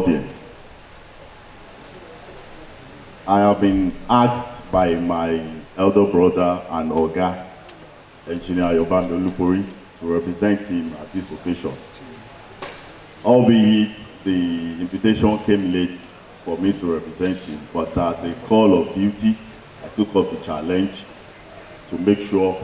audience. I have been asked by my elder brother and Oga, Engineer Olubori, to represent him at this occasion. Albeit the invitation came late for me to represent him, but as a call of duty, I took up the challenge to make sure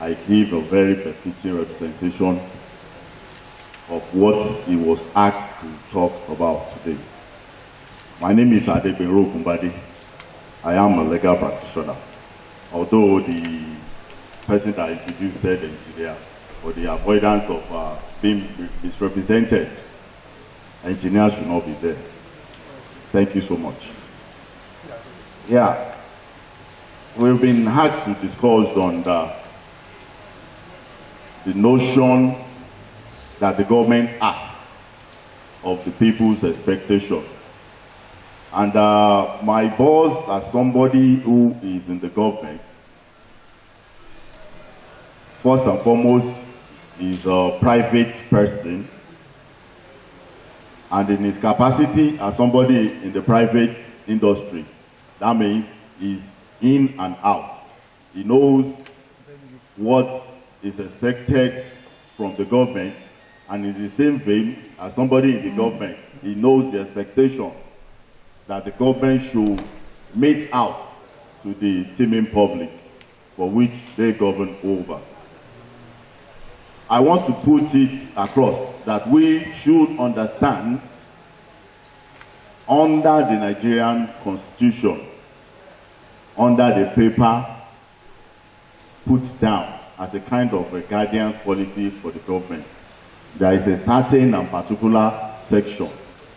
I give a very befitting representation of what he was asked to talk about today. My name is Adebenro Kumbadi. I am a legal practitioner. Although the person that introduced said engineer, for the avoidance of being misrepresented, engineer should not be there. Thank you so much. Yeah, we've been asked to discuss on the notion that the government asks of the people's expectation. And my boss, as somebody who is in the government, first and foremost, is a private person. And in his capacity as somebody in the private industry, that means he's in and out. He knows what is expected from the government, and in the same vein, as somebody in the government, he knows the expectation that the government should meet out to the teeming public for which they govern over. I want to put it across that we should understand under the Nigerian Constitution, under the paper put down as a kind of a guidance policy for the government, there is a certain and particular section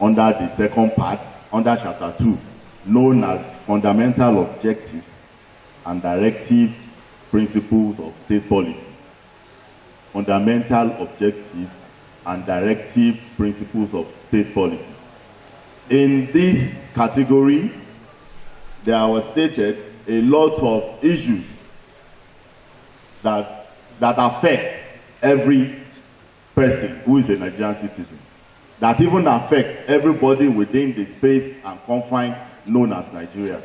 under the second part, under chapter 2, known as fundamental objectives and directive principles of state policy. Fundamental objectives and directive principles of state policy. In this category, there was stated a lot of issues that affect every person who is a Nigerian citizen, that even affect everybody within the space and confine known as Nigeria.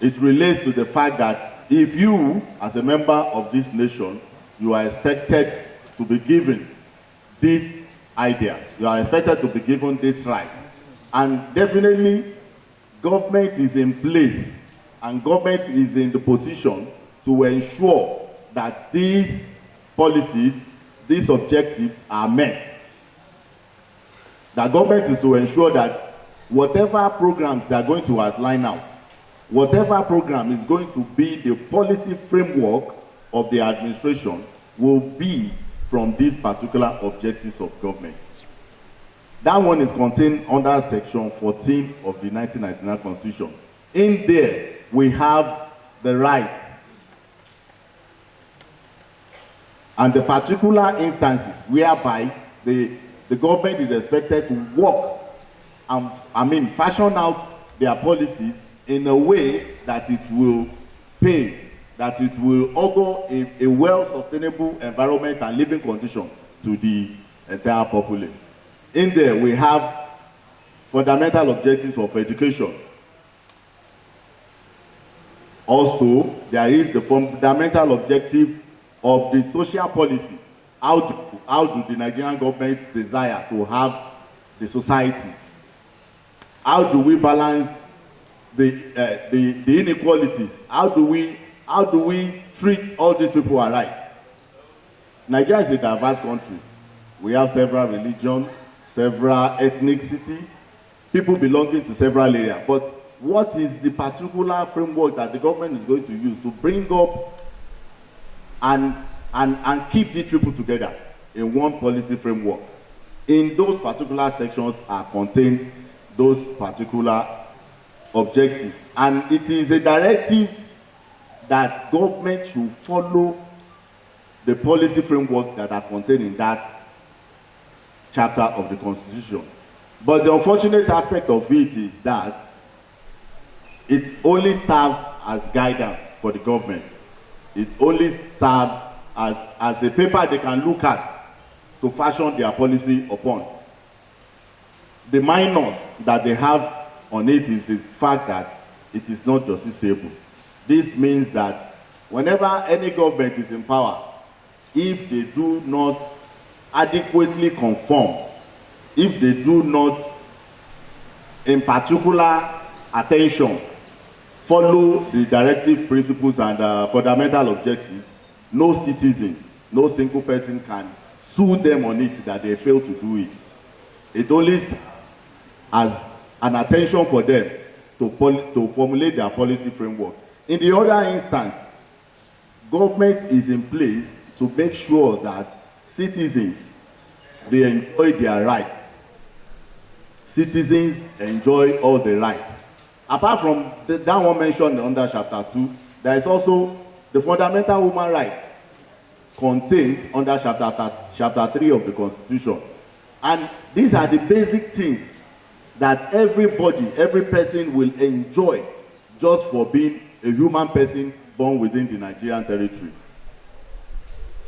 It relates to the fact that if you, as a member of this nation, you are expected to be given this idea, you are expected to be given this right, and definitely government is in place and government is in the position to ensure that these policies, these objectives are met. The government is to ensure that whatever programs they are going to outline out, whatever program is going to be the policy framework of the administration will be from these particular objectives of government. That one is contained under section 14 of the 1999 Constitution. In there, we have the right and the particular instances whereby the government is expected to work and fashion out their policies in a way that it will pay, that it will augur a well-sustainable environment and living condition to the entire populace. In there, we have fundamental objectives of education. Also, there is the fundamental objective of the social policy. How do the Nigerian government desire to have the society? How do we balance the inequalities? How do we treat all these people alike? Nigeria is a diverse country. We have several religions, several ethnicity, people belonging to several areas. But what is the particular framework that the government is going to use to bring up and keep these people together in one policy framework? In those particular sections are contained those particular objectives. And it is a directive that government should follow the policy framework that are contained in that chapter of the Constitution. But the unfortunate aspect of it is that it only serves as guidance for the government. It only serves as a paper they can look at to fashion their policy upon. The minus that they have on it is the fact that it is not justiciable. This means that whenever any government is in power, if they do not adequately conform, if they do not, in particular attention, follow the directive principles and fundamental objectives, no citizen, no single person can sue them on it that they fail to do it. It only as an attention for them to formulate their policy framework. In the other instance, government is in place to make sure that citizens, they enjoy their rights. Citizens enjoy all the rights. Apart from that one mentioned under chapter 2, there is also the fundamental human rights contained under chapter 3 of the Constitution. And these are the basic things that everybody, every person will enjoy just for being a human person born within the Nigerian territory.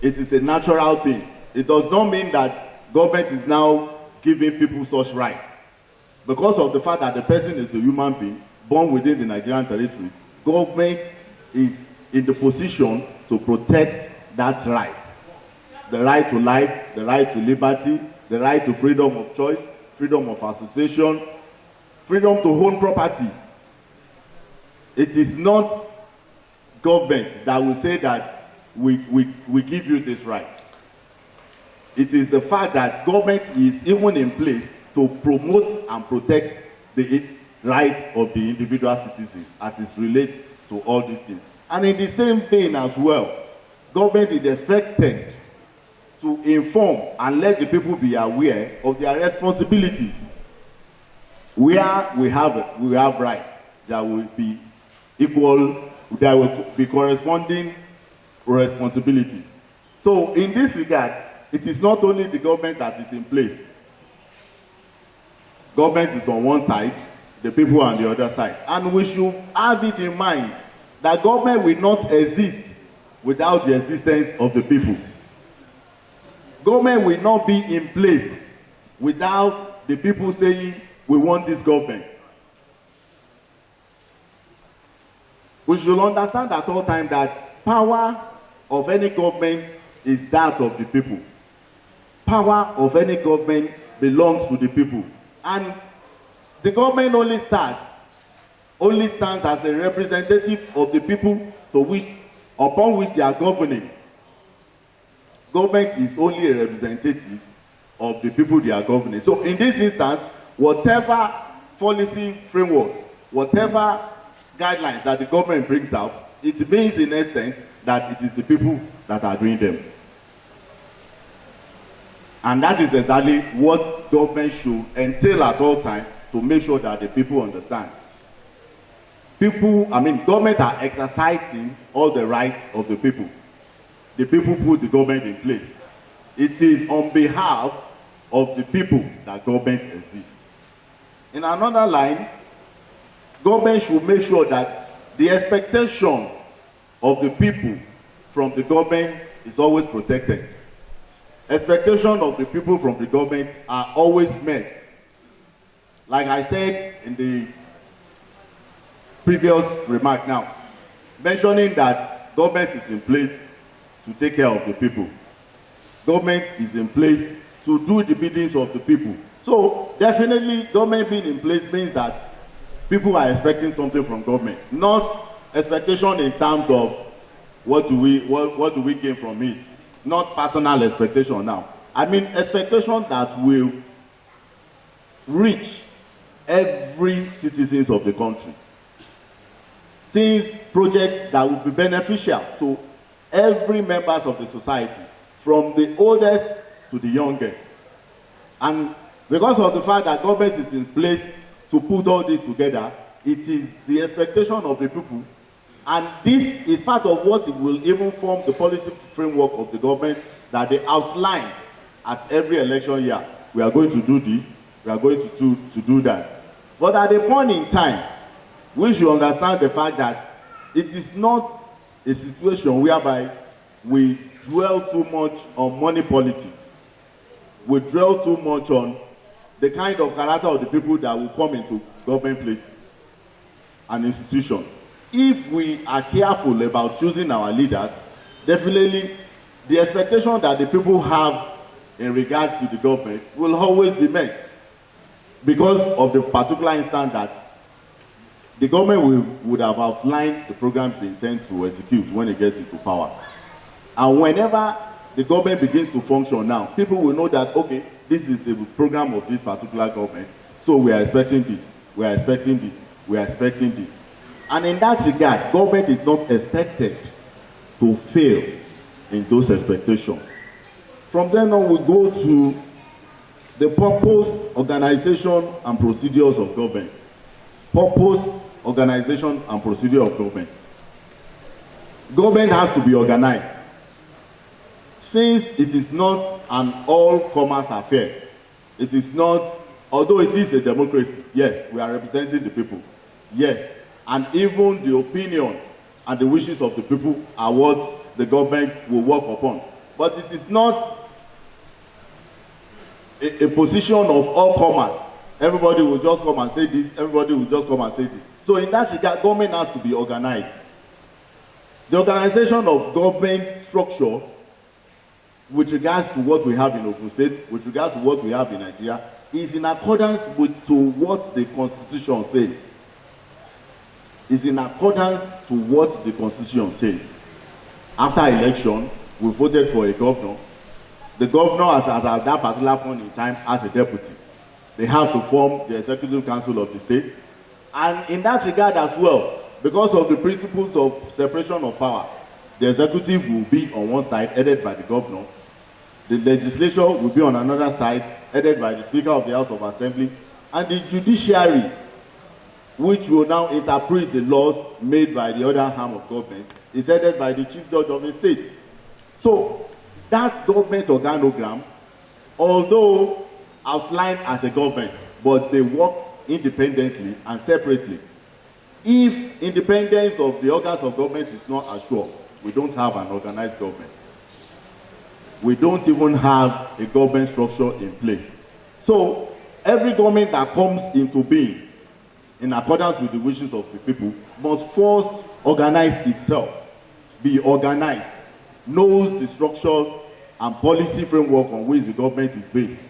It is a natural thing. It does not mean that government is now giving people such rights. Because of the fact that the person is a human being born within the Nigerian territory, government is in the position to protect that right. The right to life, the right to liberty, the right to freedom of choice, freedom of association, freedom to own property. It is not government that will say that we give you this right. It is the fact that government is even in place to promote and protect the rights of the individual citizens as it relates to all these things. And in the same vein as well, government is expected to inform and let the people be aware of their responsibilities. Where we have rights, there will be equal, there will be corresponding responsibilities. So in this regard, it is not only the government that is in place. Government is on one side, the people on the other side. And we should have it in mind that government will not exist without the existence of the people. Government will not be in place without the people saying, we want this government. We should understand at all times that power of any government is that of the people. Power of any government belongs to the people. And the government only stands as a representative of the people upon which they are governing. Government is only a representative of the people they are governing. So in this instance, whatever policy framework, whatever guidelines that the government brings out, it means in essence that it is the people that are doing them. And that is exactly what government should entail at all times to make sure that the people understand. Government are exercising all the rights of the people. The people put the government in place. It is on behalf of the people that government exists. In another line, government should make sure that the expectation of the people from the government is always protected. Expectation of the people from the government are always met. Like I said in the previous remark now, mentioning that government is in place to take care of the people. Government is in place to do the biddings of the people. So definitely government being in place means that people are expecting something from government. Not expectation in terms of what do we gain from it. Not personal expectation now. Expectation that will reach every citizens of the country. Things, projects that will be beneficial to every members of the society, from the oldest to the youngest. And because of the fact that government is in place to put all this together, it is the expectation of the people. And this is part of what it will even form the policy framework of the government that they outline at every election year. We are going to do this, we are going to do that. But at a point in time, we should understand the fact that it is not a situation whereby we dwell too much on money politics. We dwell too much on the kind of character of the people that will come into government places and institutions. If we are careful about choosing our leaders, definitely the expectation that the people have in regard to the government will always be met, because of the particular instance that the government would have outlined the programs they intend to execute when it gets into power. And whenever the government begins to function now, people will know that, okay, this is the program of this particular government, so we are expecting this, we are expecting this, we are expecting this. And in that regard, government is not expected to fail in those expectations. From then on, we go to the purpose, organization, and procedures of government. Purpose, organization, and procedure of government. Government has to be organized. Since it is not an all-comers affair, it is not, although it is a democracy, yes, we are representing the people, yes, and even the opinion and the wishes of the people are what the government will work upon. But it is not a position of all comers. Everybody will just come and say this, everybody will just come and say this. So in that regard, government has to be organized. The organization of government structure, with regards to what we have in Ogun State, with regards to what we have in Nigeria, is in accordance to what the Constitution says. Is in accordance to what the Constitution says. After election, we voted for a governor. The governor, at that particular point in time, has a deputy. They have to form the executive council of the state. And in that regard as well, because of the principles of separation of power, the executive will be on one side, headed by the governor. The legislature will be on another side, headed by the Speaker of the House of Assembly. And the judiciary, which will now interpret the laws made by the other arm of government, is headed by the Chief Judge of the state. So, that government organogram, although outlined as a government, but they work independently and separately. If independence of the organs of government is not assured, we don't have an organized government. We don't even have a government structure in place. So, every government that comes into being, in accordance with the wishes of the people, must first organize itself, be organized, knows the structure and policy framework on which the government is based.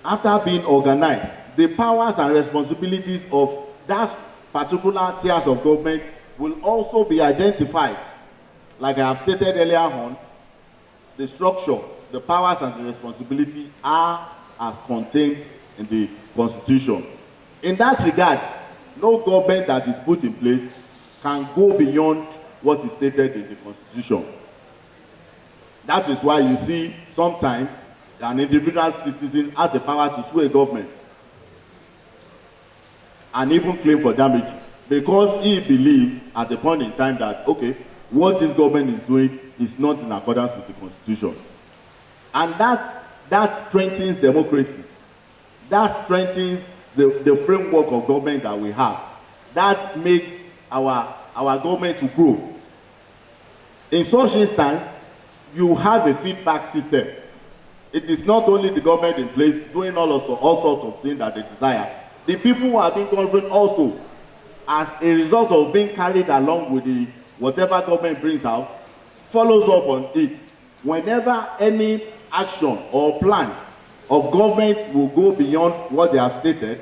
After being organized, the powers and responsibilities of that particular tiers of government will also be identified. Like I have stated earlier on, the structure, the powers and the responsibilities are as contained in the Constitution. In that regard, no government that is put in place can go beyond what is stated in the Constitution. That is why you see sometimes an individual citizen has the power to sue a government and even claim for damages, because he believes at the point in time that, okay, what this government is doing is not in accordance with the Constitution. And that strengthens democracy. That strengthens the framework of government that we have. That makes our government to grow. In such instance, you have a feedback system. It is not only the government in place doing all sorts of things that they desire. The people who are being governed also, as a result of being carried along with the whatever government brings out, follows up on it. Whenever any action or plan of government will go beyond what they have stated,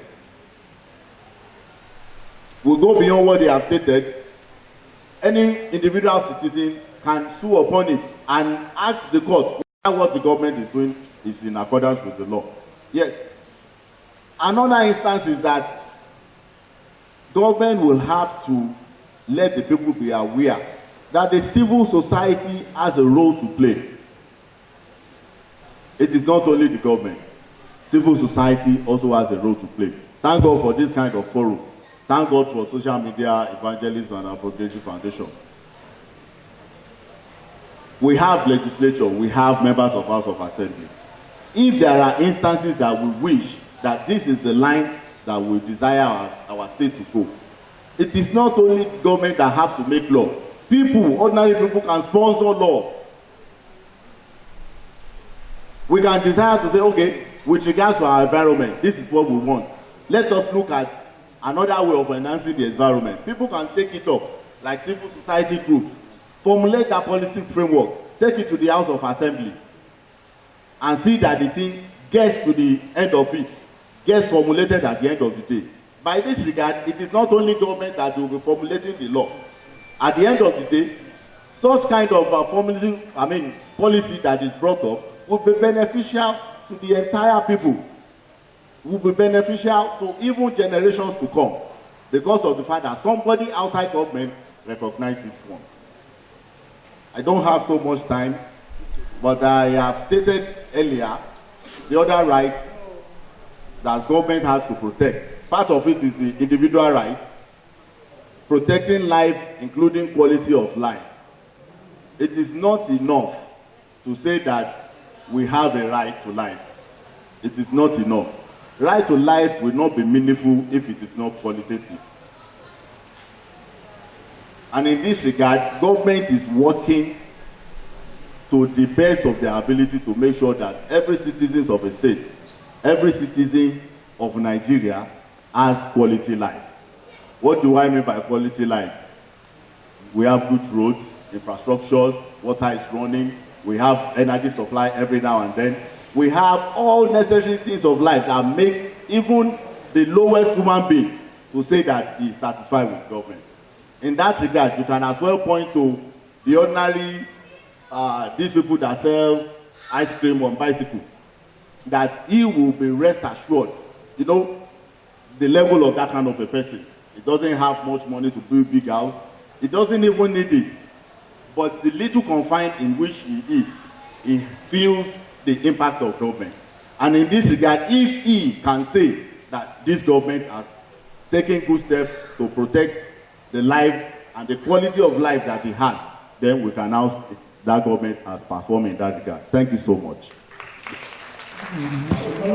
any individual citizen can sue upon it and ask the court whether what the government is doing is in accordance with the law. Yes. Another instance is that government will have to let the people be aware that the civil society has a role to play. It is not only the government. Civil society also has a role to play. Thank God for this kind of forum. Thank God for Social Media Evangelism and Advocacy Foundation. We have legislature, we have members of House of Assembly. If there are instances that we wish that this is the line that we desire our state to go, it is not only government that have to make law. People, ordinary people, can sponsor law. We can desire to say, okay, with regards to our environment, this is what we want. Let us look at another way of enhancing the environment. People can take it up, like civil society groups, formulate a policy framework, take it to the House of Assembly, and see that the thing gets to the end of it, gets formulated at the end of the day. By this regard, it is not only government that will be formulating the law. At the end of the day, such kind of policy that is brought up will be beneficial to the entire people, will be beneficial to even generations to come, because of the fact that somebody outside government recognizes this one. I don't have so much time, but I have stated earlier the other rights that government has to protect. Part of it is the individual right, protecting life, including quality of life. It is not enough to say that we have a right to life. It is not enough. Right to life will not be meaningful if it is not qualitative. And in this regard, government is working to the best of their ability to make sure that every citizen of a state, every citizen of Nigeria has quality life. What do I mean by quality life? We have good roads, infrastructures, water is running, we have energy supply every now and then. We have all necessary things of life that makes even the lowest human being to say that he is satisfied with government. In that regard, you can as well point to the ordinary, these people that sell ice cream on bicycle, that he will be rest assured, you know, the level of that kind of a person. He doesn't have much money to build big house. He doesn't even need it. But the little confined in which he is, he feels the impact of government. And in this regard, if he can say that this government has taken good steps to protect the life and the quality of life that he has, then we can now say that government has performed in that regard. Thank you so much.